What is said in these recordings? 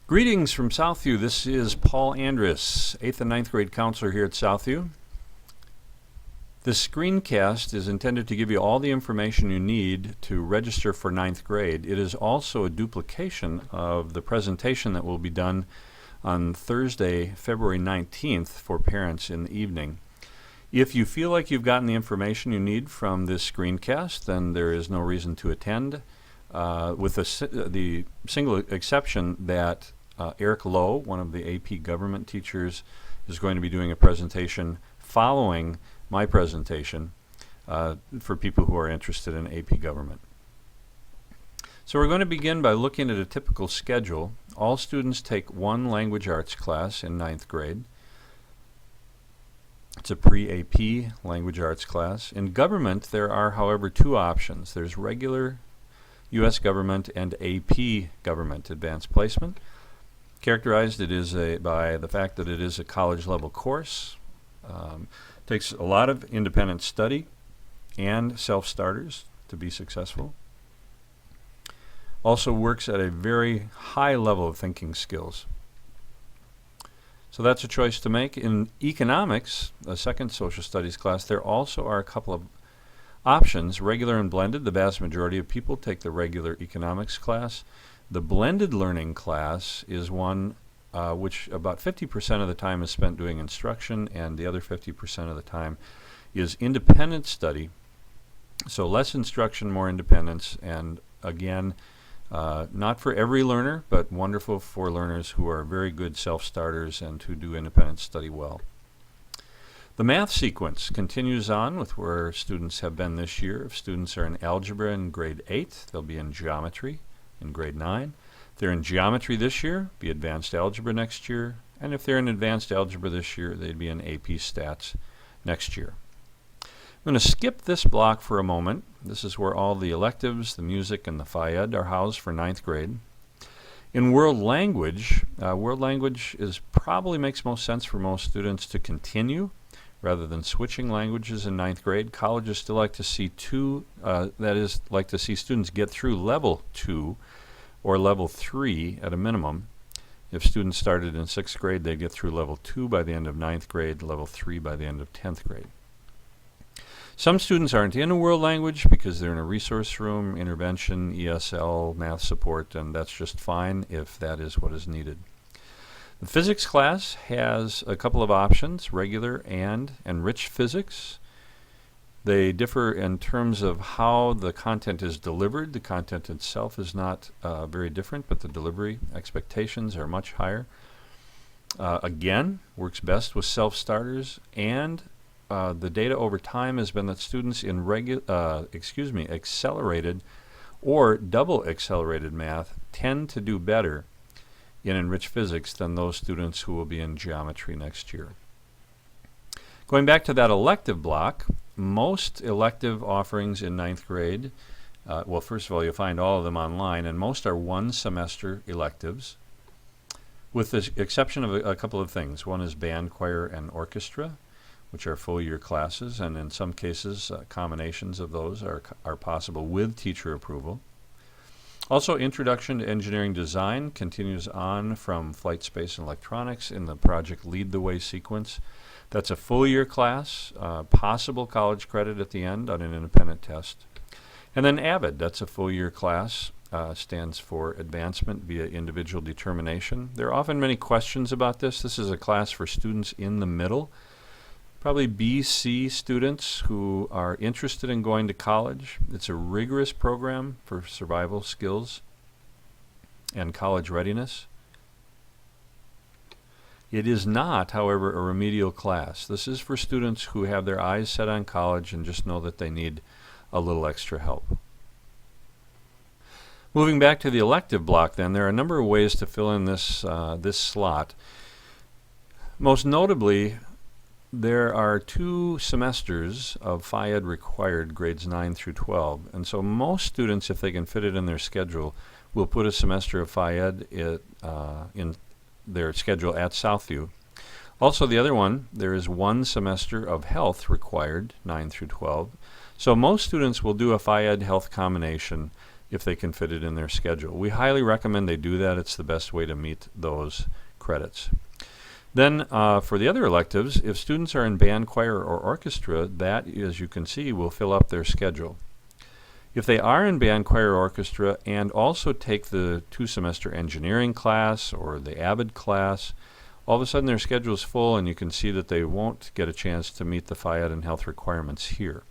Greetings from Southview. This is Paul Andrus, 8th and ninth grade counselor here at Southview. This screencast is intended to give you all the information you need to register for ninth grade. It is also a duplication of the presentation that will be done on Thursday, February 19th for parents in the evening. If you feel like you've gotten the information you need from this screencast, then there is no reason to attend, with the single exception that Eric Lowe, one of the AP government teachers, is going to be doing a presentation following my presentation for people who are interested in AP government. So we're going to begin by looking at a typical schedule. All students take one language arts class in ninth grade. It's a pre-AP language arts class. In government, there are, however, two options. There's regular U.S. government and AP government advanced placement. Characterized by the fact that it is a college level course. Takes a lot of independent study and self-starters to be successful. Also works at a very high level of thinking skills. So that's a choice to make. In economics, a second social studies class, there also are a couple of options, regular and blended. The vast majority of people take the regular economics class. The blended learning class is one which about 50% of the time is spent doing instruction, and the other 50% of the time is independent study. So less instruction, more independence, and again, not for every learner, but wonderful for learners who are very good self-starters and who do independent study well. The math sequence continues on with where students have been this year. If students are in algebra in grade 8, they'll be in geometry in grade 9. If they're in geometry this year, be advanced algebra next year. And if they're in advanced algebra this year, they'd be in AP stats next year. I'm going to skip this block for a moment. This is where all the electives, the music, and the Phi-Ed are housed for ninth grade. In world language probably makes most sense for most students to continue rather than switching languages in ninth grade. Colleges still like to see like to see students get through level 2 or level 3 at a minimum. If students started in 6th grade, they'd get through level 2 by the end of ninth grade, level 3 by the end of 10th grade. Some students aren't in a world language because they're in a resource room, intervention, ESL, math support, and that's just fine if that is what is needed. The physics class has a couple of options, regular and enriched physics. They differ in terms of how the content is delivered. The content itself is not very different, but the delivery expectations are much higher. Again, works best with self-starters, and the data over time has been that students in accelerated or double accelerated math tend to do better in enriched physics than those students who will be in geometry next year. Going back to that elective block, most elective offerings in ninth grade, well, first of all, you'll find all of them online, and most are one semester electives, with the exception of a couple of things. One is band, choir, and orchestra, which are full year classes, and in some cases, combinations of those are possible with teacher approval. Also, Introduction to Engineering Design continues on from Flight, Space, and Electronics in the Project Lead the Way sequence. That's a full year class, possible college credit at the end on an independent test. And then AVID, that's a full year class, stands for Advancement via Individual Determination. There are often many questions about this. This is a class for students in the middle, probably BC students who are interested in going to college. It's a rigorous program for survival skills and college readiness. It is not, however, a remedial class. This is for students who have their eyes set on college and just know that they need a little extra help. Moving back to the elective block then, there are a number of ways to fill in this slot. Most notably, there are 2 semesters of Phi-Ed required, grades 9 through 12, and so most students, if they can fit it in their schedule, will put a semester of Phi-Ed in their schedule at Southview. Also, the other one, there is 1 semester of health required, 9 through 12. So most students will do a Phi-Ed health combination if they can fit it in their schedule. We highly recommend they do that. It's the best way to meet those credits. Then for the other electives, if students are in band, choir, or orchestra, that, as you can see, will fill up their schedule. If they are in band, choir, or orchestra and also take the 2-semester engineering class or the AVID class, all of a sudden their schedule is full and you can see that they won't get a chance to meet the Phy Ed and health requirements here.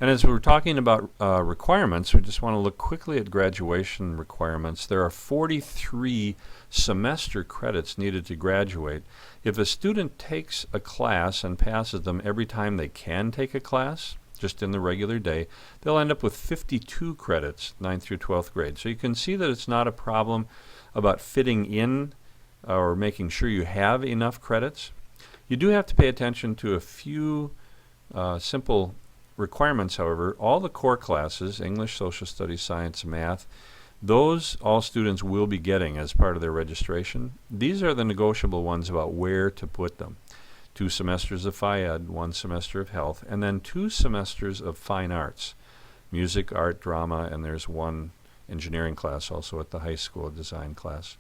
And as we're talking about requirements, we just want to look quickly at graduation requirements. There are 43 semester credits needed to graduate. If a student takes a class and passes them every time they can take a class, just in the regular day, they'll end up with 52 credits, 9th through 12th grade. So you can see that it's not a problem about fitting in or making sure you have enough credits. You do have to pay attention to a few simple requirements, however. All the core classes, English, Social Studies, Science, Math, those all students will be getting as part of their registration. These are the negotiable ones about where to put them. 2 semesters of Phy Ed, 1 semester of health, and then 2 semesters of fine arts, music, art, drama, and there's 1 engineering class also at the high school, a design class.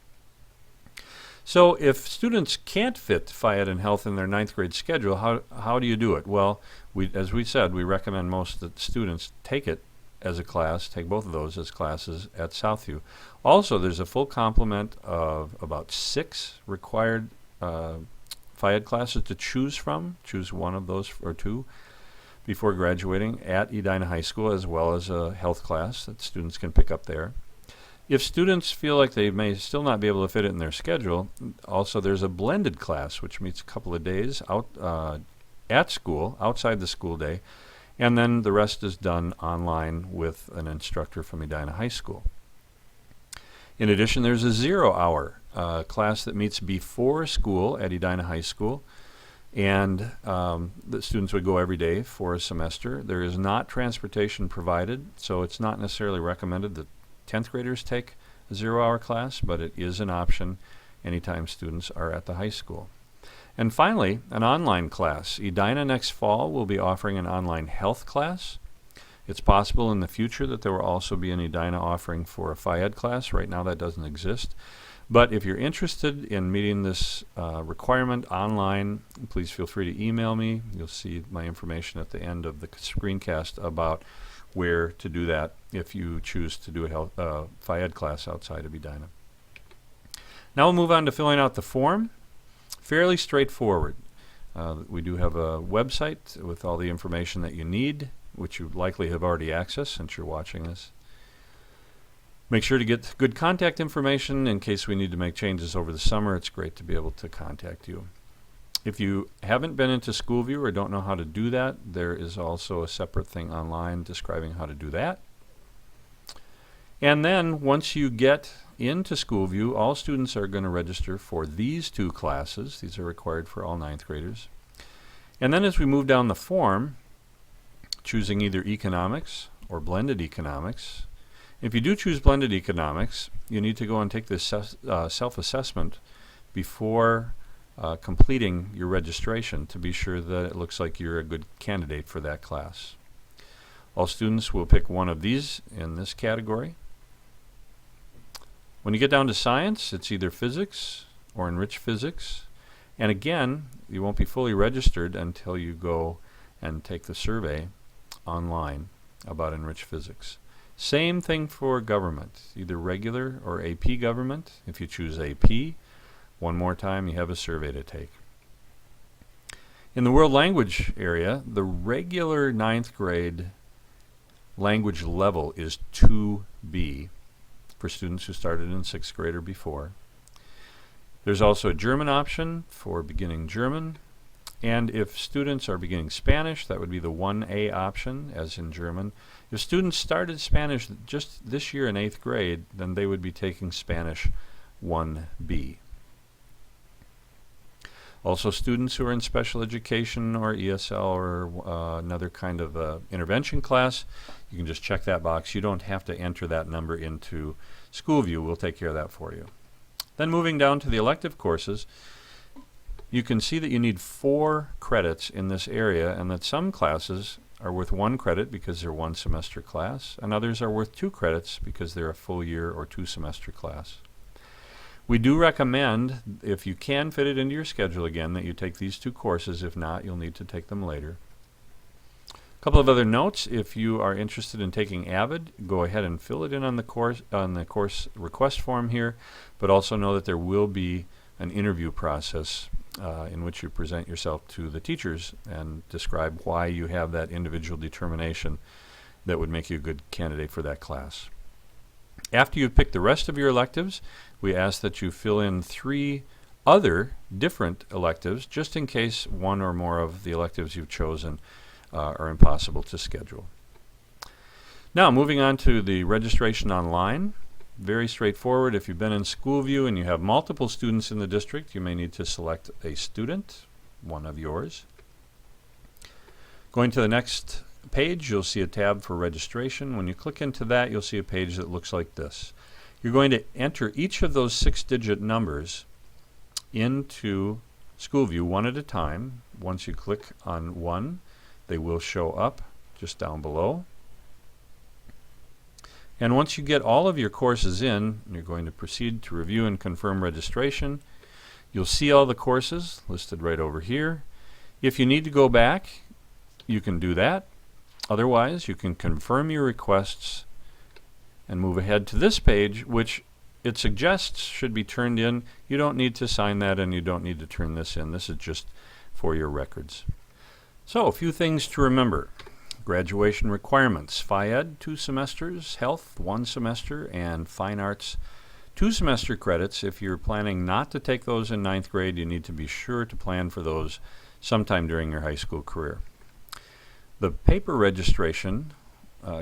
So if students can't fit Phy Ed and health in their 9th grade schedule, how do you do it? Well, as we said, we recommend most that students take it as a class, take both of those as classes at Southview. Also, there's a full complement of about 6 required Phy Ed classes to choose from. Choose one of those or 2 before graduating at Edina High School, as well as a health class that students can pick up there. If students feel like they may still not be able to fit it in their schedule, also there's a blended class which meets a couple of days out at school, outside the school day, and then the rest is done online with an instructor from Edina High School. In addition, there's a 0-hour class that meets before school at Edina High School, and the students would go every day for a semester. There is not transportation provided, so it's not necessarily recommended that 10th graders take a 0-hour class, but it is an option anytime students are at the high school. And finally, an online class. Edina next fall will be offering an online health class. It's possible in the future that there will also be an Edina offering for a Phy Ed class. Right now that doesn't exist. But if you're interested in meeting this requirement online, please feel free to email me. You'll see my information at the end of the screencast about where to do that if you choose to do a Phy Ed class outside of Edina. Now we'll move on to filling out the form. Fairly straightforward. We do have a website with all the information that you need, which you likely have already accessed since you're watching this. Make sure to get good contact information in case we need to make changes over the summer. It's great to be able to contact you. If you haven't been into SchoolView or don't know how to do that, there is also a separate thing online describing how to do that. And then once you get into SchoolView, all students are going to register for these 2 classes. These are required for all 9th graders. And then as we move down the form, choosing either economics or blended economics. If you do choose blended economics, you need to go and take this self-assessment before completing your registration to be sure that it looks like you're a good candidate for that class. All students will pick one of these in this category. When you get down to science, it's either physics or enriched physics. And again, you won't be fully registered until you go and take the survey online about enriched physics. Same thing for government, either regular or AP government. If you choose AP, one more time you have a survey to take. In the world language area, the regular 9th grade language level is 2B for students who started in 6th grade or before. There's also a German option for beginning German. And if students are beginning Spanish, that would be the 1A option, as in German. If students started Spanish just this year in 8th grade, then they would be taking Spanish 1B. Also, students who are in special education or ESL or another kind of intervention class, you can just check that box. You don't have to enter that number into SchoolView. We'll take care of that for you. Then moving down to the elective courses, you can see that you need 4 credits in this area and that some classes are worth 1 credit because they're 1 semester class, and others are worth 2 credits because they're a full year or 2 semester class. We do recommend, if you can fit it into your schedule again, that you take these 2 courses. If not, you'll need to take them later. A couple of other notes: if you are interested in taking AVID, go ahead and fill it in on the course request form here, but also know that there will be an interview process in which you present yourself to the teachers and describe why you have that individual determination that would make you a good candidate for that class. After you've picked the rest of your electives, we ask that you fill in 3 other different electives, just in case one or more of the electives you've chosen are impossible to schedule. Now, moving on to the registration online. Very straightforward. If you've been in SchoolView and you have multiple students in the district, you may need to select a student, one of yours. Going to the next page, you'll see a tab for registration. When you click into that, you'll see a page that looks like this. You're going to enter each of those 6-digit numbers into SchoolView one at a time. Once you click on one, they will show up just down below. And once you get all of your courses in, you're going to proceed to review and confirm registration. You'll see all the courses listed right over here. If you need to go back, you can do that. Otherwise, you can confirm your requests and move ahead to this page, which it suggests should be turned in. You don't need to sign that, and you don't need to turn this in. This is just for your records. So, a few things to remember. Graduation requirements: Phy-Ed 2 semesters, Health 1 semester, and Fine Arts 2 semester credits. If you're planning not to take those in 9th grade, you need to be sure to plan for those sometime during your high school career. The paper registration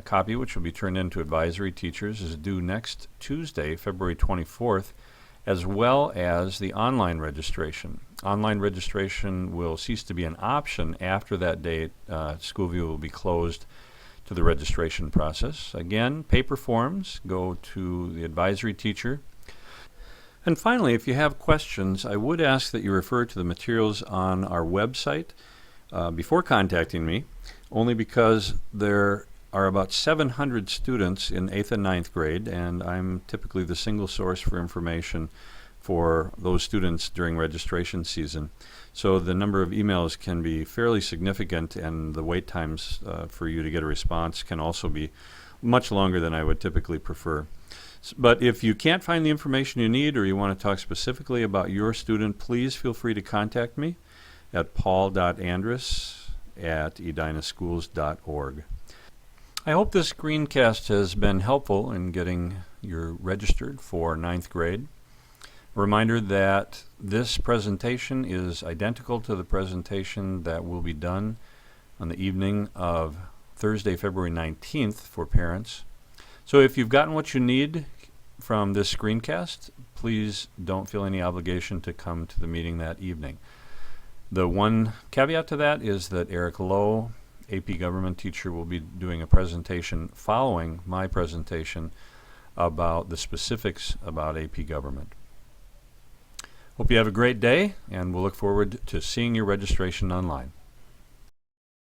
copy, which will be turned in to advisory teachers, is due next Tuesday, February 24th, as well as the online registration. Online registration will cease to be an option after that date. SchoolView will be closed to the registration process. Again, paper forms go to the advisory teacher. And finally, if you have questions, I would ask that you refer to the materials on our website before contacting me, only because there are about 700 students in 8th and 9th grade, and I'm typically the single source for information for those students during registration season. So the number of emails can be fairly significant, and the wait times for you to get a response can also be much longer than I would typically prefer. But if you can't find the information you need, or you want to talk specifically about your student, please feel free to contact me at paul.andrus@edinaschools.org. I hope this screencast has been helpful in getting you registered for 9th grade. A reminder that this presentation is identical to the presentation that will be done on the evening of Thursday, February 19th for parents. So if you've gotten what you need from this screencast, please don't feel any obligation to come to the meeting that evening. The one caveat to that is that Eric Lowe, AP Government teacher, will be doing a presentation following my presentation about the specifics about AP Government. Hope you have a great day, and we'll look forward to seeing your registration online.